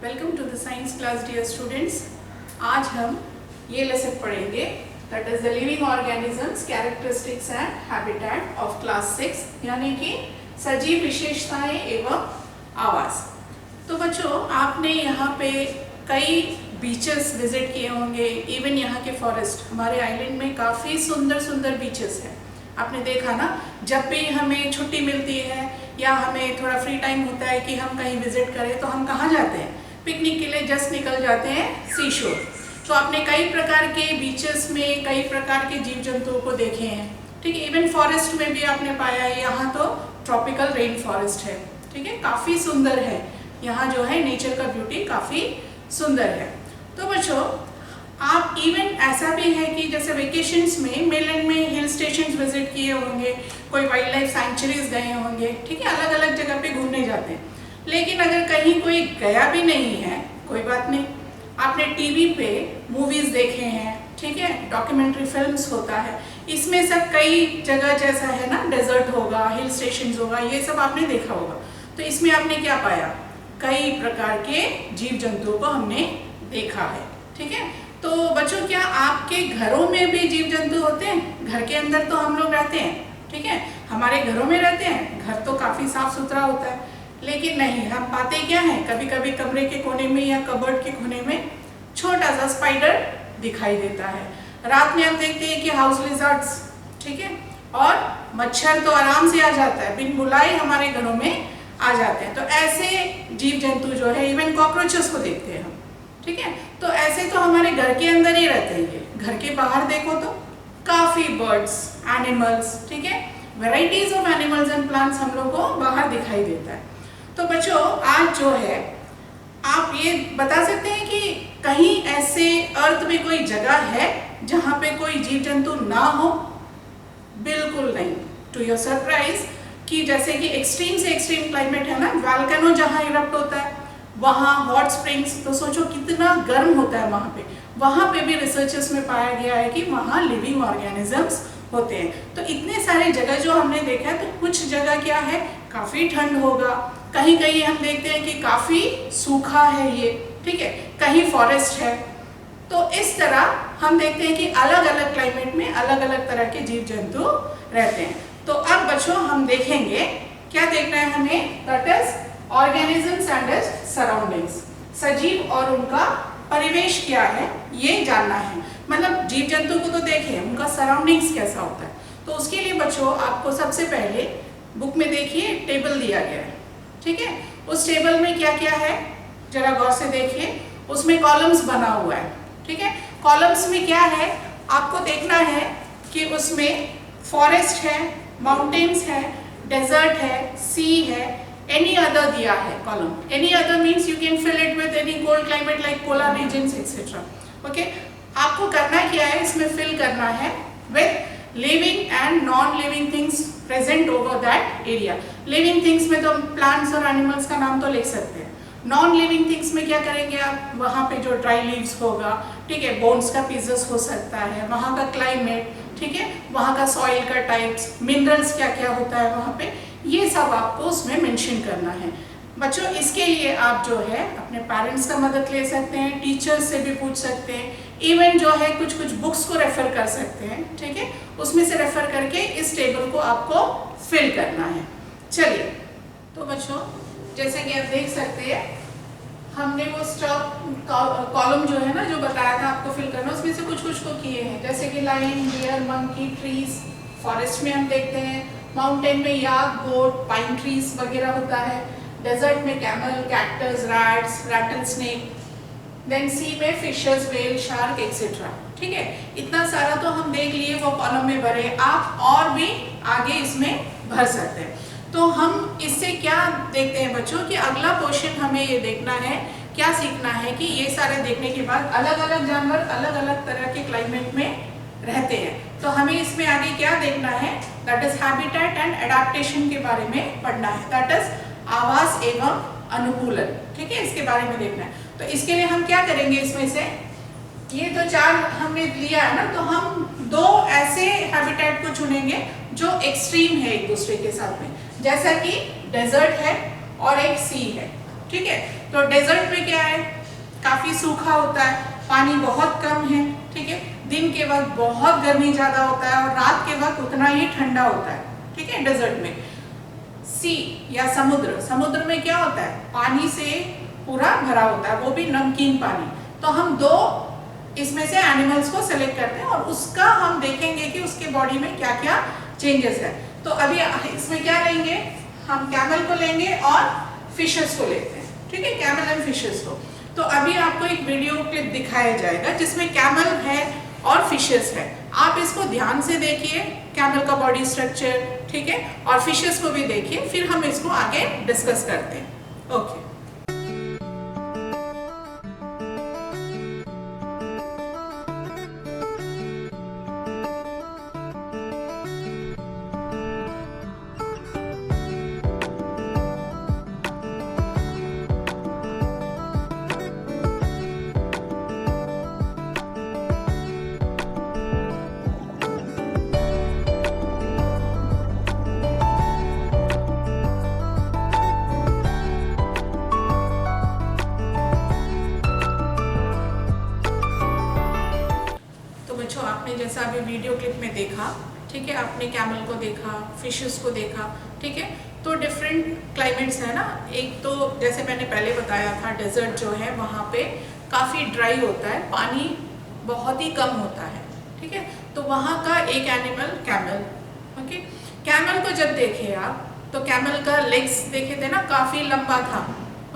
Welcome to the science class dear students. आज हम ये लेसन पढ़ेंगे that is the living organisms characteristics and habitat of class 6 यानी कि सजीव विशेषताएं एवं आवास। तो बच्चों, आपने यहाँ पे कई बीचेस विजिट किए होंगे। इवन यहाँ के फॉरेस्ट, हमारे आइलैंड में काफ़ी सुंदर सुंदर बीचेस हैं। आपने देखा ना, जब भी हमें छुट्टी मिलती है या हमें थोड़ा फ्री टाइम होता है कि हम कहीं विजिट करें तो हम कहाँ जाते हैं? पिकनिक के लिए जस्ट निकल जाते हैं सी शोर। तो आपने कई प्रकार के बीचेस में कई प्रकार के जीव जंतुओं को देखे हैं, ठीक है। इवन फॉरेस्ट में भी आपने पाया है। यहाँ तो ट्रॉपिकल रेन फॉरेस्ट है, ठीक है, काफ़ी सुंदर है। यहाँ जो है नेचर का ब्यूटी काफ़ी सुंदर है। तो बच्चों, आप इवन ऐसा भी है कि जैसे वेकेशंस में मेलैंड में हिल स्टेशंस विजिट किए होंगे, कोई वाइल्ड लाइफ सेंचुरीज गए होंगे, ठीक है, अलग अलग जगह पे घूमने जाते हैं। लेकिन अगर कहीं कोई गया भी नहीं है, कोई बात नहीं, आपने टीवी पे मूवीज देखे हैं, ठीक है, डॉक्यूमेंट्री फिल्म्स होता है, इसमें सब कई जगह जैसा है ना, डेजर्ट होगा, हिल स्टेशन होगा, ये सब आपने देखा होगा। तो इसमें आपने क्या पाया? कई प्रकार के जीव जंतुओं को हमने देखा है, ठीक है। तो बच्चों, क्या आपके घरों में भी जीव जंतु होते हैं? घर के अंदर तो हम लोग रहते हैं, ठीक है, हमारे घरों में रहते हैं, घर तो काफ़ी साफ सुथरा होता है। लेकिन नहीं, हम पाते क्या है, कभी कभी कमरे के कोने में या कबर्ड के कोने में छोटा सा स्पाइडर दिखाई देता है। रात में हम देखते हैं कि हाउस लिजर्ड्स, ठीक है, और मच्छर तो आराम से आ जाता है, बिन बुलाए हमारे घरों में आ जाते हैं। तो ऐसे जीव जंतु जो है, इवन कॉकरोचेस को देखते हैं हम, ठीक है। तो ऐसे तो हमारे घर के अंदर ही रहते हैं। घर के बाहर देखो तो काफ़ी बर्ड्स, एनिमल्स, ठीक है, varieties of animals and plants हम लोग को बाहर दिखाई देता है। तो बच्चों, आज जो है आप ये बता सकते हैं कि कहीं ऐसे अर्थ में कोई जगह है जहाँ पे कोई जीव जंतु ना हो? बिल्कुल नहीं। टू योर सरप्राइज कि जैसे कि एक्सट्रीम से एक्सट्रीम क्लाइमेट है ना, वोल्केनो जहाँ इरप्ट होता है, वहाँ हॉट स्प्रिंग्स, तो सोचो कितना गर्म होता है वहाँ पे। वहाँ पे भी रिसर्चर्स में पाया गया है कि वहाँ लिविंग ऑर्गेनिजम्स होते हैं। तो इतने सारे जगह जो हमने देखा है, तो कुछ जगह क्या है, काफ़ी ठंड होगा, कहीं कहीं हम देखते हैं कि काफ़ी सूखा है ये, ठीक है, कहीं फॉरेस्ट है। तो इस तरह हम देखते हैं कि अलग अलग क्लाइमेट में अलग अलग तरह के जीव जंतु रहते हैं। तो अब बच्चों, हम देखेंगे, क्या देखना है हमें? That is organisms and it's surroundings. सजीव और उनका परिवेश क्या है, ये जानना है। मतलब जीव जंतु को तो देखें, उनका सराउंडिंग्स कैसा होता है। तो उसके लिए बच्चों, आपको सबसे पहले बुक में देखिए टेबल दिया गया है, ठीक है। उस टेबल में क्या क्या है जरा गौर से देखिए। उसमें कॉलम्स बना हुआ है, ठीक है। कॉलम्स में क्या है आपको देखना है कि उसमें फॉरेस्ट है, माउंटेन्स है, डेजर्ट है, सी है, एनी अदर दिया है column. Any other means you can fill it with any cold climate like polar regions etcetera. Okay, आपको करना क्या है, इसमें फिल करना है with living and non living things present over that area. Living things में तो प्लांट्स और एनिमल्स का नाम तो लिख सकते हैं। नॉन लिविंग थिंग्स में क्या करेंगे आप? वहाँ पे जो ड्राई लीव्स होगा, ठीक है, बोन्स का पीसेस हो सकता है, वहाँ का क्लाइमेट, ठीक है, वहाँ का सॉइल का टाइप्स, मिनरल्स क्या क्या होता है वहाँ पे, ये सब आपको उसमें मेंशन करना है। बच्चों, इसके लिए आप जो है अपने पेरेंट्स का मदद ले सकते हैं, टीचर्स से भी पूछ सकते हैं, इवन जो है कुछ कुछ बुक्स को रेफर कर सकते हैं, ठीक है, उसमें से रेफर करके इस टेबल को आपको फिल करना है। चलिए, तो बच्चों, जैसे कि आप देख सकते हैं, हमने वो स्टॉप कॉलम जो है ना, जो बताया था आपको फिल करना, उसमें से कुछ कुछ को किए हैं, जैसे कि lion, deer, monkey, trees. Forest में हम देखते हैं, माउंटेन में याक, गोट, पाइन ट्रीज वगैरह होता है, डेजर्ट में camel, cactus, rats, rattle snake, then sea में फिशेस, व्हेल, शार्क एक्सेट्रा, ठीक है। इतना सारा तो हम देख लिए, वो कॉलम में भरे। आप और भी आगे इसमें भर सकते हैं। तो हम इससे क्या देखते हैं बच्चों कि अगला क्वेश्चन हमें ये देखना है, क्या सीखना है कि ये सारे देखने के बाद अलग अलग जानवर अलग अलग तरह के क्लाइमेट में रहते हैं। तो हमें इसमें आगे क्या देखना है? That is habitat and adaptation के बारे में पढ़ना है। दैट इज आवास एवं अनुकूलन, ठीक है, इसके बारे में देखना है। तो इसके लिए हम क्या करेंगे, इसमें से ये तो चार हमने लिया है ना, तो हम दो ऐसे हैबिटेट को चुनेंगे जो एक्सट्रीम है एक दूसरे के साथ में, जैसा कि डेजर्ट है और एक सी है, ठीक है। तो डेजर्ट में क्या है, काफी सूखा होता है, पानी बहुत कम है, ठीक है। दिन के वक्त बहुत गर्मी ज्यादा होता है और रात के वक्त उतना ही ठंडा होता है, ठीक है। डेजर्ट में सी या समुद्र, समुद्र में क्या होता है, पानी से पूरा भरा होता है, वो भी नमकीन पानी। तो हम दो इसमें से एनिमल्स को सेलेक्ट करते हैं और उसका हम देखेंगे कि उसके बॉडी में क्या क्या चेंजेस है। तो अभी इसमें क्या लेंगे, हम कैमल को लेंगे और फिशेस को लेते हैं, ठीक है, कैमल एंड फिशेस को। तो अभी आपको एक वीडियो क्लिप दिखाया जाएगा जिसमें कैमल है और फिशेस है। आप इसको ध्यान से देखिए, कैमल का बॉडी स्ट्रक्चर, ठीक है, और फिशेस को भी देखिए, फिर हम इसको आगे डिस्कस करते हैं। ओके। आपने जैसा अभी वीडियो क्लिप में देखा, ठीक है, आपने कैमल को देखा, फिशेस को देखा, ठीक है। तो डिफरेंट क्लाइमेट्स है ना, एक तो जैसे मैंने पहले बताया था, डेजर्ट जो है वहाँ पे काफ़ी ड्राई होता है, पानी बहुत ही कम होता है, ठीक है। तो वहाँ का एक एनिमल कैमल, ओके। कैमल को जब देखे आप तो कैमल का लेग्स देखे थे ना, काफ़ी लंबा था,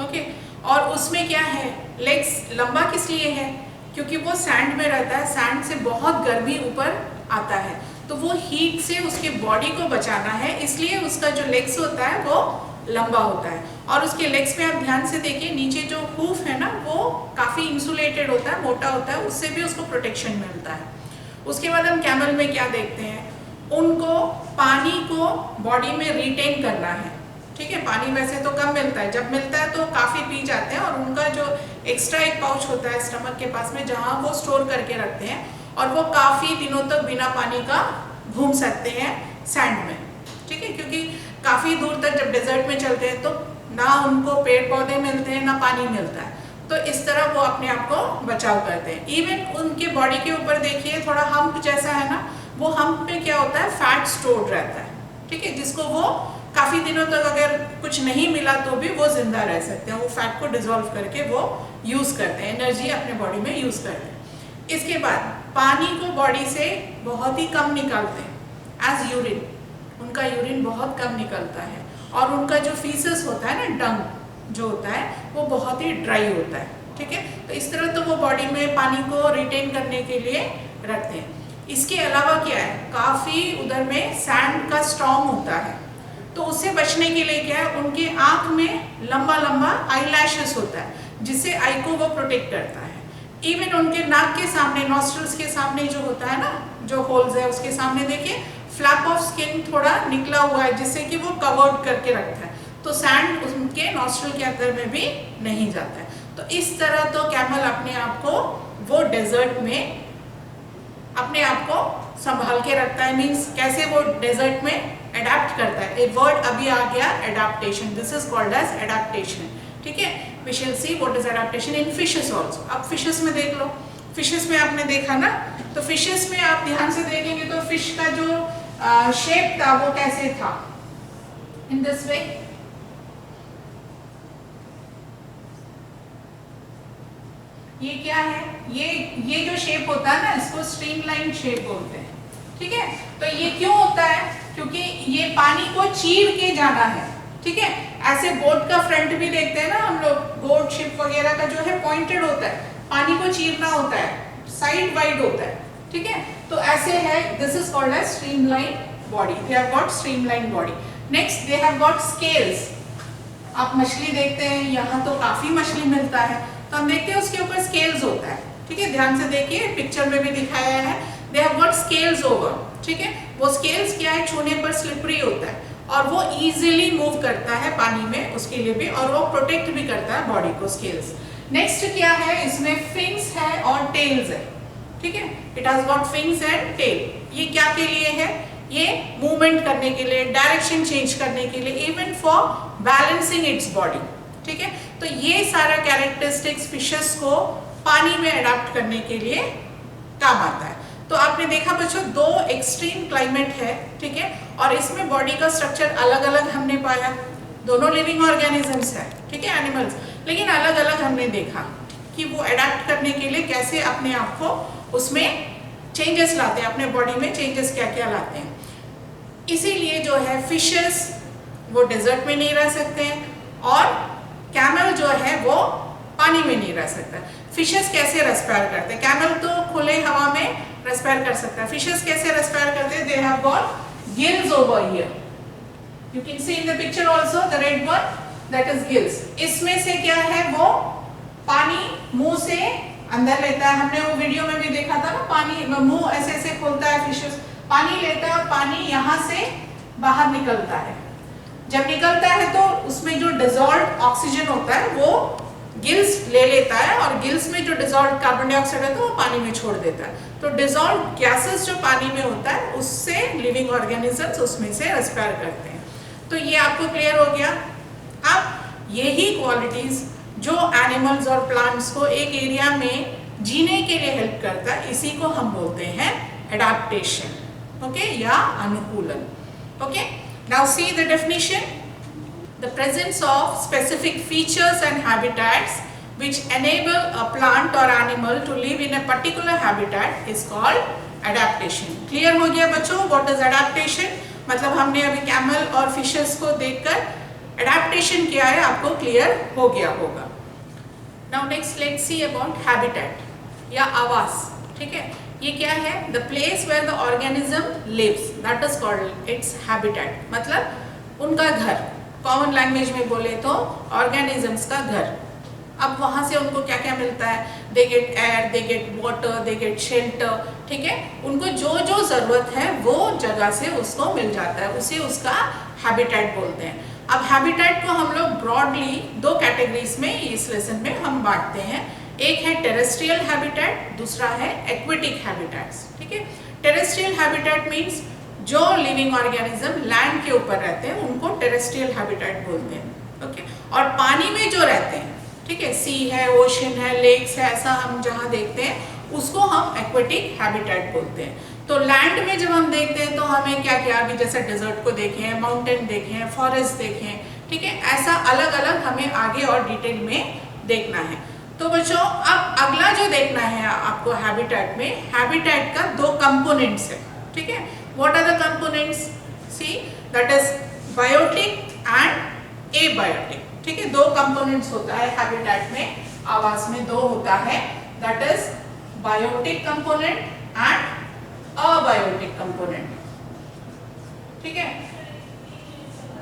ओके। और उसमें क्या है, लेग्स लंबा किस लिए है, क्योंकि वो सैंड में रहता है, सैंड से बहुत गर्मी ऊपर आता है, तो वो हीट से उसके बॉडी को बचाना है, इसलिए उसका जो लेग्स होता है वो लंबा होता है। और उसके लेग्स में आप ध्यान से देखिए, नीचे जो हूफ है ना वो काफ़ी इंसुलेटेड होता है, मोटा होता है, उससे भी उसको प्रोटेक्शन मिलता है। उसके बाद हम कैमल में क्या देखते हैं, उनको पानी को बॉडी में रिटेन करना है, ठीक है। पानी वैसे तो कम मिलता है, जब मिलता है तो काफ़ी पी जाते हैं, और उनका जो एक्स्ट्रा एक पाउच होता है स्टमक के पास में, जहाँ वो स्टोर करके रखते हैं, और वो काफ़ी दिनों तक बिना पानी का घूम सकते हैं सैंड में, ठीक है। क्योंकि काफ़ी दूर तक जब डेजर्ट में चलते हैं तो ना उनको पेड़ पौधे मिलते हैं ना पानी मिलता है, तो इस तरह वो अपने आप को बचाव करते हैं। इवन उनके बॉडी के ऊपर देखिए थोड़ा हम्प जैसा है ना, वो हम्प में क्या होता है, फैट स्टोर्ड रहता है, ठीक है, जिसको वो काफ़ी दिनों तक अगर कुछ नहीं मिला तो भी वो जिंदा रह सकते हैं, वो फैट को डिसॉल्व करके वो यूज़ करते हैं, एनर्जी अपने बॉडी में यूज़ करते हैं। इसके बाद पानी को बॉडी से बहुत ही कम निकालते हैं, एज यूरिन, उनका यूरिन बहुत कम निकलता है, और उनका जो फीसेस होता है ना, डंग जो होता है, वो बहुत ही ड्राई होता है, ठीक है। तो इस तरह तो वो बॉडी में पानी को रिटेन करने के लिए रखते हैं। इसके अलावा क्या है, काफ़ी उधर में सैंड का स्टॉर्म होता है, तो उससे बचने के लिए क्या है, उनके आँख में लंबा लंबा आई लैशेस होता है, जिससे आई को वो प्रोटेक्ट करता है। इवन उनके नाक के सामने, नॉस्ट्रल्स के सामने जो होता है ना, जो होल्स है उसके सामने देखिए फ्लैप ऑफ स्किन थोड़ा निकला हुआ है, जिससे कि वो कवर्ड करके रखता है, तो सैंड उनके नॉस्ट्रल के अंदर में भी नहीं जाता है। तो इस तरह तो कैमल अपने आप को वो डेजर्ट में अपने आप को संभाल के रखता है, मीन्स कैसे वो डेजर्ट में एडेप्ट करता है। एक वर्ड अभी आ गया, adaptation, this is called as adaptation, ठीक है। We shall see what is adaptation in fishes also. अब फिशेस में देख लो, फिशेस में आपने देखा ना, तो फिशेस में आप ध्यान से देखेंगे तो फिश का जो शेप था वो कैसे था, इन दिस वे। ये क्या है, ये जो शेप होता है ना, इसको स्ट्रीमलाइन शेप बोलते हैं, ठीक है। तो ये क्यों होता है, क्योंकि ये पानी को चीर के जाना है, ठीक है। ऐसे बोट का फ्रंट भी देखते हैं ना हम लोग, बोट शिप वगैरह का जो है पॉइंटेड होता है, पानी को चीरना होता है, साइड वाइड होता है, ठीक है। तो ऐसे है, this is called as streamline body, they have got streamline body. Next they have got scales. आप मछली देखते हैं, यहाँ तो काफी मछली मिलता है, तो हम देखते हैं उसके ऊपर स्केल्स होता है, ठीक है। ध्यान से देखिए, पिक्चर में भी दिखाया है, दे हैव गॉट स्केल्स ओवर, ठीक है। वो स्केल्स क्या है, छूने पर स्लिपरी होता है, और वो इजीली मूव करता है पानी में, उसके लिए भी, और वो प्रोटेक्ट भी करता है बॉडी को, स्केल्स। नेक्स्ट क्या है, इसमें फिंग्स है और टेल्स है, ठीक है। It has got fins and tail. ये क्या के लिए है, ये मूवमेंट करने के लिए, डायरेक्शन चेंज करने के लिए, even for balancing its body, ठीक है। तो ये सारा कैरेक्टरिस्टिक्स फिशेस को पानी में अडाप्ट करने के लिए काम आता है। तो आपने देखा बच्चों, दो एक्सट्रीम क्लाइमेट है, ठीक है, और इसमें बॉडी का स्ट्रक्चर अलग अलग हमने पाया। दोनों लिविंग ऑर्गेनिजम्स है, ठीक है, एनिमल्स, लेकिन अलग अलग हमने देखा कि वो अडाप्ट करने के लिए कैसे अपने आप को उसमें चेंजेस लाते हैं, अपने बॉडी में चेंजेस क्या क्या लाते हैं। इसीलिए जो है फिशेस वो डेजर्ट में नहीं रह सकते हैं और कैमल जो है वो पानी में नहीं रह सकता। फिशेस कैसे रेस्पायर करते हैं? कैमल तो खुले हवा में रेस्पायर कर सकता है। फिशेस कैसे रेस्पायर करते हैं? दे have got gills over here, you can see in the picture also the red one, that is gills. इसमें से क्या है, वो पानी मुंह से अंदर लेता है। हमने वो वीडियो में भी देखा था ना, पानी मुंह ऐसे ऐसे खोलता है फिशेस, पानी लेता है और पानी यहाँ से बाहर निकलता है। जब निकलता है तो उसमें जो डिसॉल्व्ड ऑक्सीजन होता है वो गिल्स ले लेता है और गिल्स में जो डिसॉल्व्ड कार्बन डाइऑक्साइड है तो वो पानी में छोड़ देता है। तो डिसॉल्व्ड गैसेस जो पानी में होता है उससे लिविंग ऑर्गेनिजम्स उसमें से रेस्पायर करते हैं। तो ये आपको क्लियर हो गया। अब यही क्वालिटीज जो एनिमल्स और प्लांट्स को एक एरिया में जीने के लिए हेल्प करता है, इसी को हम बोलते हैं एडाप्टेशन, ओके, या अनुकूलन। Okay, now see the definition. The presence of specific features and habitats which enable a plant or animal to live in a particular habitat is called adaptation. Clear हो गया बच्चों, what is adaptation? मतलब हमने अभी camel और fishes को देखकर adaptation क्या है आपको क्लियर हो गया होगा। Now next let's see about habitat या आवास, ठीक है, ये क्या है? The place where the organism lives, that is called its habitat, मतलब उनका घर। कॉमन लैंग्वेज में बोले तो ऑर्गेनिजम्स का घर। अब वहाँ से उनको क्या क्या मिलता है? They get air, they get water, they get shelter, ठीक है, उनको जो जो ज़रूरत है वो जगह से उसको मिल जाता है, उसे उसका हैबिटेट बोलते हैं। अब हैबिटेट को हम लोग ब्रॉडली दो कैटेगरीज में इस लेसन में हम बांटते हैं। एक है टेरेस्ट्रियल हैबिटेट, दूसरा है एक्वेटिक हैबिटेट्स, ठीक है। टेरेस्ट्रियल हैबिटेट मीन्स जो लिविंग ऑर्गेनिज्म लैंड के ऊपर रहते हैं उनको टेरेस्ट्रियल हैबिटेट बोलते हैं, ओके। और पानी में जो रहते हैं, ठीक है, सी है, ओशन है, लेक्स है, ऐसा हम जहाँ देखते हैं उसको हम एक्वेटिक हैबिटेट बोलते हैं। तो लैंड में जब हम देखते हैं तो हमें क्या क्या, अभी जैसे डेजर्ट को देखें, माउंटेन देखें, फॉरेस्ट देखें, ठीक है, ऐसा अलग अलग हमें आगे और डिटेल में देखना है। तो बच्चों अब अगला जो देखना है आपको हैबिटेट में, हैबिटेट का दो कंपोनेंट्स है, ठीक है। What are the components? See, that is biotic and abiotic, ठीक है, दो components होता है हैबिटेट में, आवास में दो होता है, that is biotic component and abiotic component, ठीक है।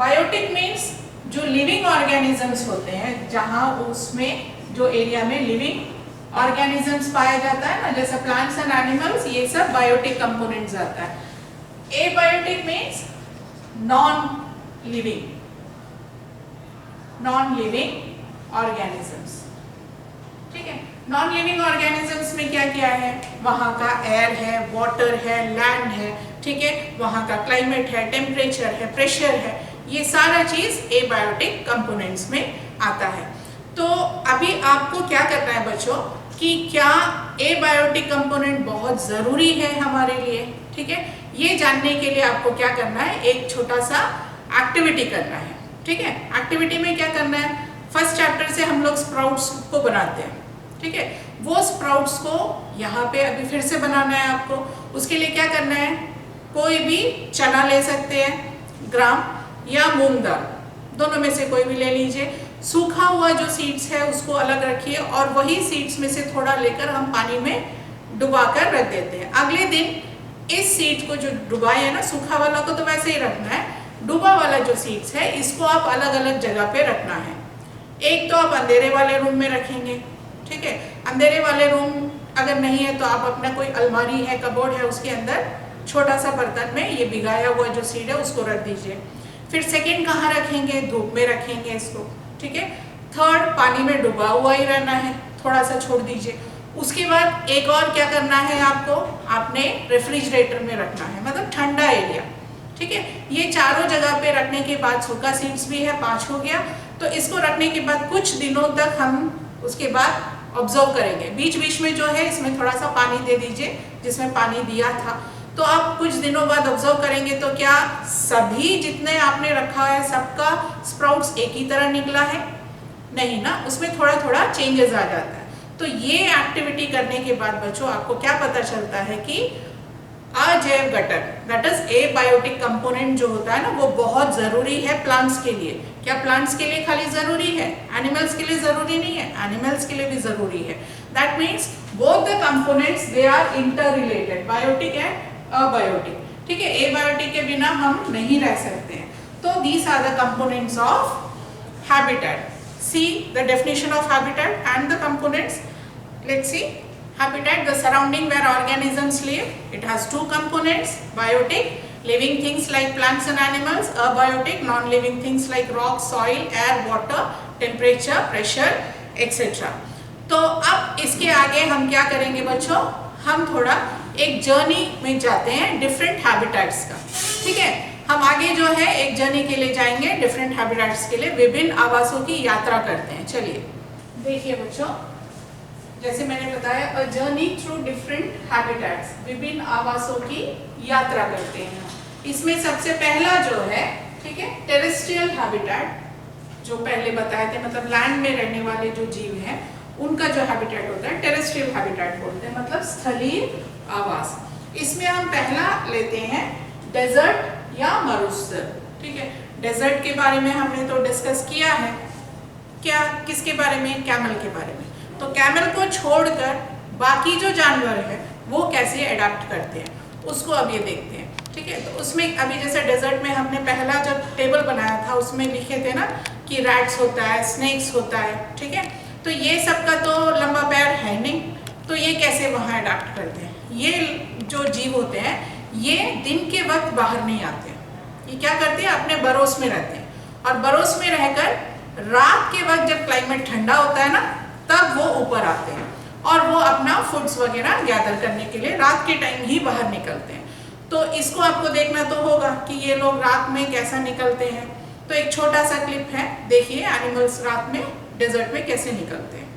Biotic means जो लिविंग ऑर्गेनिजम्स होते हैं, जहां उसमें जो एरिया में लिविंग ऑर्गेनिजम्स पाया जाता है ना, जैसे प्लांट्स एंड एनिमल्स, ये सब बायोटिक कंपोनेंट्स आता है। Abiotic means non-living organisms, ठीक है। non-living organisms में क्या क्या है? वहाँ का एयर है, वाटर है, लैंड है, ठीक है, वहाँ का क्लाइमेट है, टेम्परेचर है, प्रेशर है, ये सारा चीज एबायोटिक कंपोनेंट्स में आता है। तो अभी आपको क्या करना है बच्चों कि क्या एबायोटिक कंपोनेंट बहुत जरूरी है हमारे लिए, ठीक है, ये जानने के लिए आपको क्या करना है, एक छोटा सा एक्टिविटी करना है, ठीक है। एक्टिविटी में क्या करना है? फर्स्ट चैप्टर से हम लोग स्प्राउट्स को बनाते हैं, ठीक है, वो स्प्राउट्स को यहाँ पे अभी फिर से बनाना है आपको। उसके लिए क्या करना है? कोई भी चना ले सकते हैं, ग्राम, या मूंग दाल, दोनों में से कोई भी ले लीजिए। सूखा हुआ जो सीड्स है उसको अलग रखिए और वही सीड्स में से थोड़ा लेकर हम पानी में डुबा कर रख देते हैं। अगले दिन इस सीड को जो डुबाए है ना, सूखा वाला को तो वैसे ही रखना है, डूबा वाला जो सीड्स है इसको आप अलग अलग जगह पे रखना है। एक तो आप अंधेरे वाले रूम में रखेंगे, ठीक है, अंधेरे वाले रूम अगर नहीं है तो आप अपना कोई अलमारी है, कबोर्ड है, उसके अंदर छोटा सा बर्तन में ये भिगाया हुआ जो सीड है उसको रख दीजिए। फिर सेकेंड कहाँ रखेंगे? धूप में रखेंगे इसको, ठीक है। थर्ड पानी में डूबा हुआ ही रहना है, थोड़ा सा छोड़ दीजिए। उसके बाद एक और क्या करना है आपको, आपने रेफ्रिजरेटर में रखना है, मतलब ठंडा एरिया, ठीक है। ये चारों जगह पे रखने के बाद सूखा सीड्स भी है, 5 हो गया। तो इसको रखने के बाद कुछ दिनों तक हम उसके बाद ऑब्जर्व करेंगे। बीच बीच में जो है इसमें थोड़ा सा पानी दे दीजिए, जिसमें पानी दिया था। तो आप कुछ दिनों बाद ऑब्जर्व करेंगे तो क्या सभी जितने आपने रखा है सबका स्प्राउट्स एक ही तरह निकला है? नहीं ना, उसमें थोड़ा थोड़ा चेंजेस आ जाता है। तो ये एक्टिविटी करने के बाद बच्चों आपको क्या पता चलता है कि अजैव घटक दैट इज एबायोटिक कंपोनेंट जो होता है ना, वो बहुत जरूरी है प्लांट्स के लिए। क्या प्लांट्स के लिए खाली जरूरी है? एनिमल्स के लिए जरूरी नहीं है, एनिमल्स के लिए भी जरूरी है। That means both the components they are interrelated, biotic and abiotic. ठीक है, एबायोटिक के बिना हम नहीं रह सकते हैं। तो these are the components of habitat. See the definition of habitat and the components. Let's see. Habitat, the surrounding where organisms live. It has two components: biotic, living things like plants and animals; abiotic, non-living things like rock, soil, air, water, temperature, pressure, etc. तो अब इसके आगे हम क्या करेंगे बच्चों? हम थोड़ा एक जर्नी में जाते हैं डिफरेंट हैबिटेट्स का। ठीक है, हम आगे जो है एक जर्नी के लिए जाएंगे, डिफरेंट हैबिटेट्स के लिए विभिन्न आवासों की यात्रा करते हैं। चलिए देखिए बच्चों, जैसे मैंने बताया a journey through different habitats, विभिन्न आवासों की यात्रा करते हैं। इसमें सबसे पहला जो है, ठीक है, टेरेस्ट्रियल हैबिटेट, जो पहले बताए थे, मतलब लैंड में रहने वाले जो जीव हैं उनका जो हैबिटेट होता है टेरेस्ट्रियल हैबिटेट बोलते हैं, मतलब स्थलीय आवास। इसमें हम पहला लेते हैं डेजर्ट या मरुस्थल। ठीक है, डेजर्ट के बारे में हमने तो डिस्कस किया है। क्या, किसके बारे में? कैमल के बारे में। तो कैमल को छोड़कर बाकी जो जानवर है वो कैसे अडेप्ट करते हैं उसको अब ये देखते हैं। ठीक है, तो उसमें अभी जैसे डेजर्ट में हमने पहला जब टेबल बनाया था उसमें लिखे थे ना कि रैट्स होता है, स्नेक्स होता है। ठीक है, तो ये सबका तो लंबा पैर है नहीं, तो ये कैसे वहाँ अडेप्ट करते हैं? ये जो जीव होते हैं ये दिन के वक्त बाहर नहीं आते, ये क्या करते हैं? अपने बरोस में रहते हैं, और बरोस में रहकर रात के वक्त जब क्लाइमेट ठंडा होता है ना, तब वो ऊपर आते हैं और वो अपना फूड्स वगैरह गैदर करने के लिए रात के टाइम ही बाहर निकलते हैं। तो इसको आपको देखना तो होगा कि ये लोग रात में कैसा निकलते हैं। तो एक छोटा सा क्लिप है, देखिए एनिमल्स रात में डेजर्ट में कैसे निकलते हैं।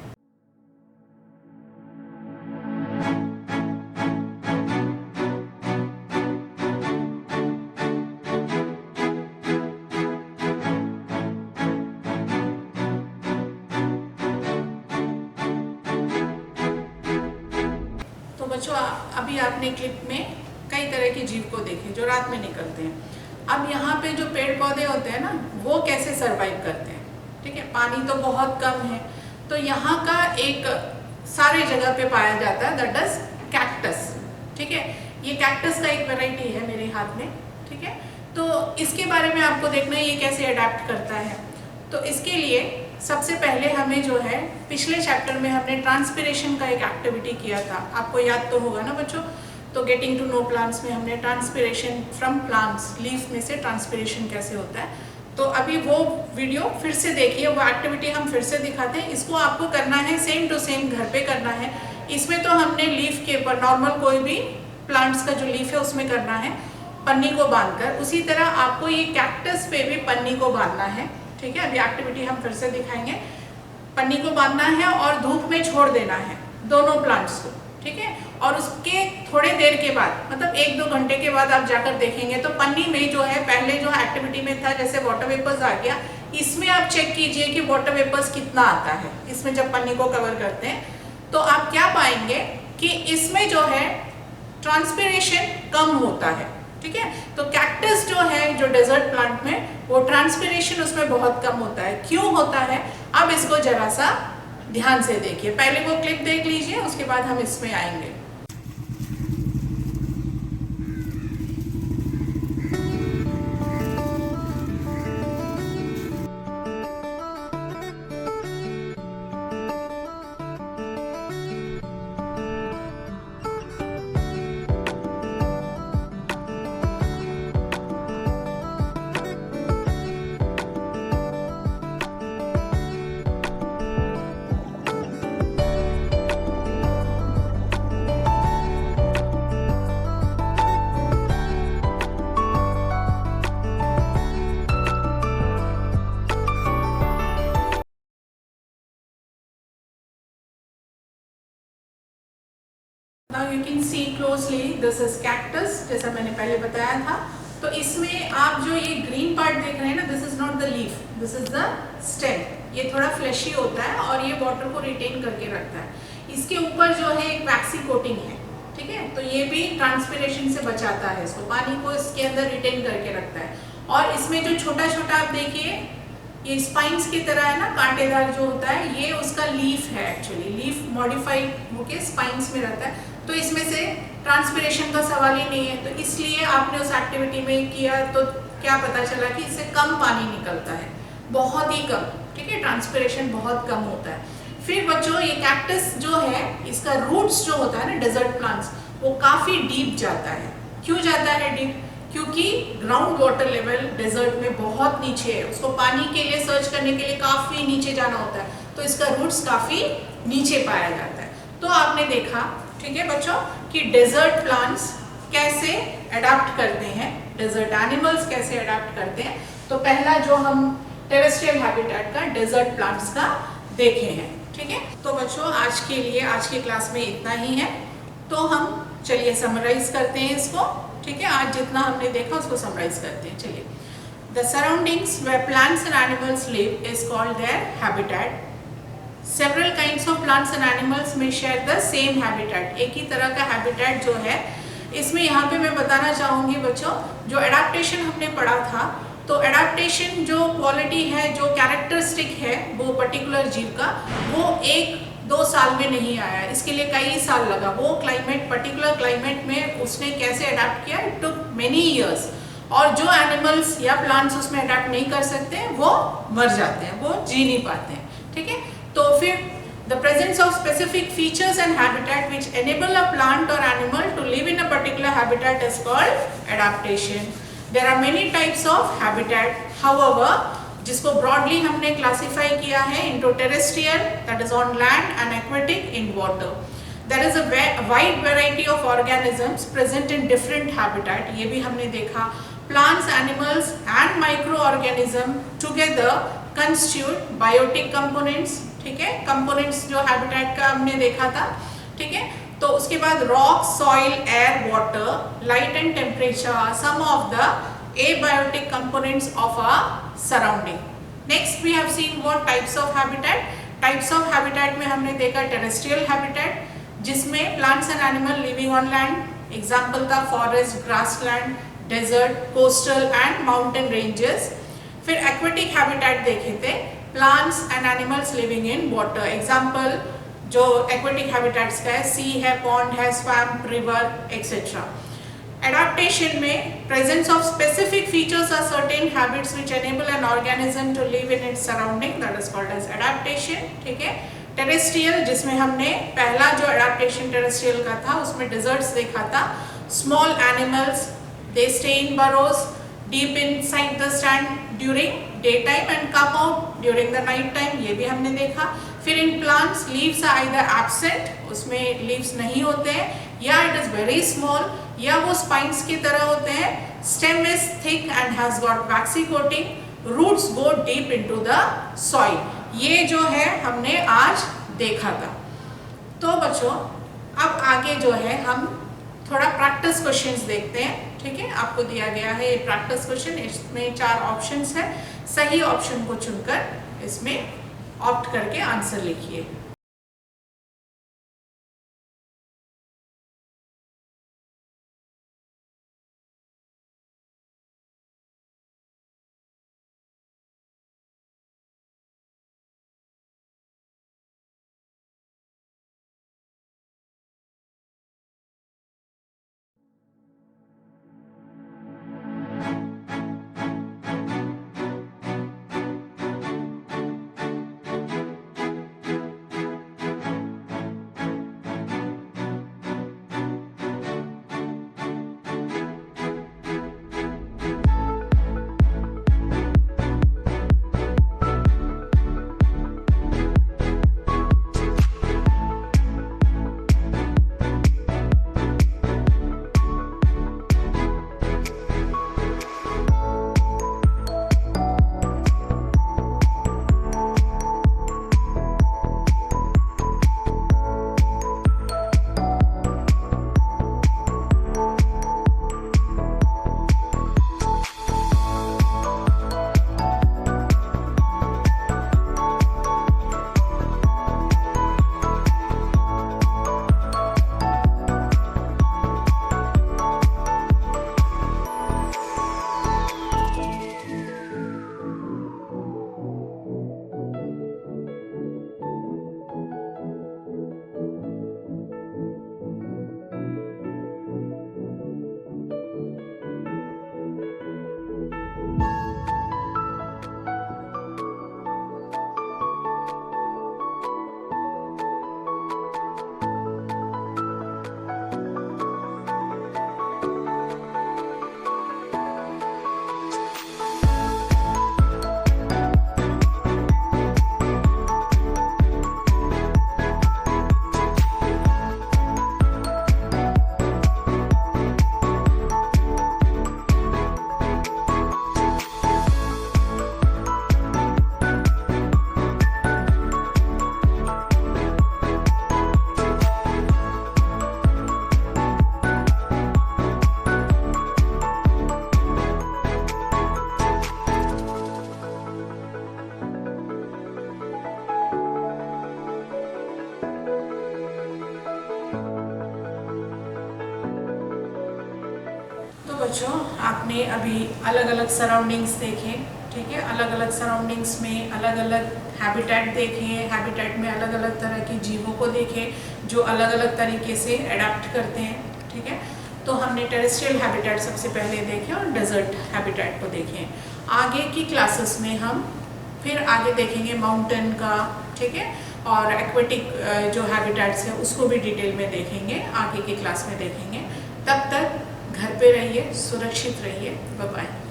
बच्चों अभी आपने क्लिप में कई तरह के जीव को देखे जो रात में निकलते हैं। अब यहाँ पे जो पेड़ पौधे होते हैं ना, वो कैसे सरवाइव करते हैं? ठीक है, पानी तो बहुत कम है, तो यहाँ का एक सारे जगह पे पाया जाता है दैट इज कैक्टस। ठीक है, ये कैक्टस का एक वैरायटी है मेरे हाथ में। ठीक है, तो इसके बारे में आपको देखना है ये कैसे अडेप्ट करता है। तो इसके लिए सबसे पहले हमें जो है, पिछले चैप्टर में हमने ट्रांसपिरेशन का एक एक्टिविटी किया था, आपको याद तो होगा ना बच्चों। तो गेटिंग टू नो प्लांट्स में हमने ट्रांसपिरेशन फ्रॉम प्लांट्स, लीफ में से ट्रांसपिरेशन कैसे होता है, तो अभी वो वीडियो फिर से देखिए, वो एक्टिविटी हम फिर से दिखाते हैं। इसको आपको करना है सेम टू सेम, घर पे करना है। इसमें तो हमने लीफ के ऊपर नॉर्मल कोई भी प्लांट्स का जो लीफ है उसमें करना है पन्नी को बांधकर। उसी तरह आपको ये कैक्टस पे भी पन्नी को बांधना है। ठीक है, अभी एक्टिविटी हम फिर से दिखाएंगे। पन्नी को बांधना है और धूप में छोड़ देना है दोनों प्लांट्स को। ठीक है, और उसके थोड़े देर के बाद, मतलब 1-2 घंटे के बाद आप जाकर देखेंगे तो पन्नी में जो है, पहले जो एक्टिविटी में था जैसे वाटर वेपर्स आ गया, इसमें आप चेक कीजिए कि वाटर वेपर्स कितना आता है। इसमें जब पन्नी को कवर करते हैं तो आप क्या पाएंगे कि इसमें जो है ट्रांसपिरेशन कम होता है। ठीक है, तो कैक्टस जो है, जो डेजर्ट प्लांट में, वो ट्रांसपिरेशन उसमें बहुत कम होता है। क्यों होता है? अब इसको जरा सा ध्यान से देखिए। पहले वो क्लिप देख लीजिए, उसके बाद हम इसमें आएंगे। Now you can see closely, this is cactus, जैसा मैंने पहले बताया था। तो इसमें आप जो ये ग्रीन पार्ट देख रहे हैं ना, this is not the leaf, this is the stem. ये थोड़ा फ्लैशी होता है और ये वाटर को रिटेन करके रखता है। इसके ऊपर जो है एक वैक्सी कोटिंग है, ठीक है, तो ये भी ट्रांसपिरेशन से बचाता है इसको, पानी को इसके अंदर रिटेन करके रखता है। और इसमें जो छोटा छोटा आप देखिए, ये स्पाइंस की तरह है ना, कांटेदार जो होता है, ये उसका लीफ है। एक्चुअली लीफ मॉडिफाइड होके स्पाइंस में रहता है, तो इसमें से ट्रांसपिरेशन का सवाल ही नहीं है। तो इसलिए आपने उस एक्टिविटी में किया तो क्या पता चला कि इससे कम पानी निकलता है, बहुत ही कम, ठीक है, ट्रांसपिरेशन बहुत कम होता है। फिर बच्चों ये कैक्टस जो है, इसका रूट्स जो होता है ना डेजर्ट प्लांट्स, वो काफी डीप जाता है। क्यों जाता है डीप? क्योंकि ग्राउंड वाटर लेवल डेजर्ट में बहुत नीचे है, उसको पानी के लिए सर्च करने के लिए काफी नीचे जाना होता है, तो इसका रूट्स काफी नीचे पाया जाता है। तो आपने देखा, ठीक है बच्चों, कि डेजर्ट प्लांट्स कैसे अडाप्ट करते हैं, डेजर्ट एनिमल्स कैसे अडाप्ट करते हैं। तो पहला जो हम टेरेस्ट्रियल हैबिटेट का डेजर्ट प्लांट्स का देखे हैं, ठीक है। तो बच्चों आज के लिए, आज की क्लास में इतना ही है। तो हम चलिए समराइज करते हैं इसको, ठीक है। आज जितना हमने देखा उसको समराइज करते हैं, चलिए। The surroundings where plants and animals live is called their habitat. Several kinds of plants and animals may share the same habitat, एक ही तरह का हैबिटेट जो है। इसमें यहाँ पे मैं बताना चाहूँगी बच्चों, जो एडाप्टेशन हमने पढ़ा था, तो एडाप्टेशन जो क्वालिटी है, जो कैरेक्टरिस्टिक है वो पर्टिकुलर जीव का, वो 1-2 साल में नहीं आया, इसके लिए कई साल लगा। वो क्लाइमेट, पर्टिकुलर क्लाइमेट में उसने कैसे अडाप्ट किया, इट टुक मेनी ईयर्स। और जो एनिमल्स या प्लांट्स उसमें अडाप्ट नहीं कर सकते वो मर जाते हैं, वो जी नहीं पाते हैं, ठीक है। तो फिर the presence of specific features and habitat which enable a plant or animal to live in a particular habitat is called adaptation. There are many types of habitat, however जिसको broadly हमने classify किया है into terrestrial, that is on land, and aquatic, in water. There is a wide variety of organisms present in different habitat. ये भी हमने देखा। Plants, animals and microorganism together constitute biotic components, ठीक है, components जो habitat का हमने देखा था, ठीक है। तो उसके बाद rock, soil, air, water, light and temperature, some of the abiotic components of a surrounding. Next we have seen what types of habitat. Types of habitat में हमने देखा टेरेस्ट्रियल हैबिटेट, जिसमें plants and animal living on land, example था forest, grassland, desert, coastal and mountain ranges. फिर aquatic habitat देखे थे, plants and animals living in water, example जो aquatic habitats का है, सी है, पॉन्ड है, स्वैम्प, रिवर, एक्सेट्रा। एडाप्टेशन में प्रेजेंस ऑफ स्पेसिफिक फीचर्स और certain habits which enable an organism to live in its surrounding, that is called as adaptation, ठीक है। Terrestrial, जिसमें हमने पहला जो एडाप्टेशन टेरेस्ट्रियल का था उसमें डिजर्ट्स देखा था। Small animals, they stay in burrows deep inside the sand during daytime and come out during the night time, ये भी हमने देखा। फिर इन plants leaves are either absent, उसमें leaves नहीं होते हैं, या it is very small, या वो spines की तरह होते हैं। stem is thick and has got waxy coating, roots go deep into the soil। ये जो है हमने आज देखा था। तो बच्चों अब आगे जो है हम थोड़ा प्रैक्टिस क्वेश्चंस देखते हैं, ठीक है। आपको दिया गया है ये प्रैक्टिस क्वेश्चन, इसमें 4 ऑप्शंस हैं, सही ऑप्शन को चुनकर इसमें ऑप्ट करके आंसर लिखिए। बच्चों, आपने अभी अलग अलग सराउंडिंग्स देखे, ठीक है। अलग अलग सराउंडिंग्स में अलग अलग हैबिटेट देखे, हैबिटेट में अलग अलग तरह के जीवों को देखे जो अलग अलग तरीके से अडेप्ट करते हैं, ठीक है। तो हमने टेरेस्ट्रियल हैबिटेट सबसे पहले देखे और डेजर्ट हैबिटेट को देखे। आगे की क्लासेस में हम फिर आगे देखेंगे माउंटेन का, ठीक है, और एक्वेटिक जो हैबिटेट्स है उसको भी डिटेल में देखेंगे, आगे की क्लास में देखेंगे। तब तक घर पे रहिए, सुरक्षित रहिए। Bye bye.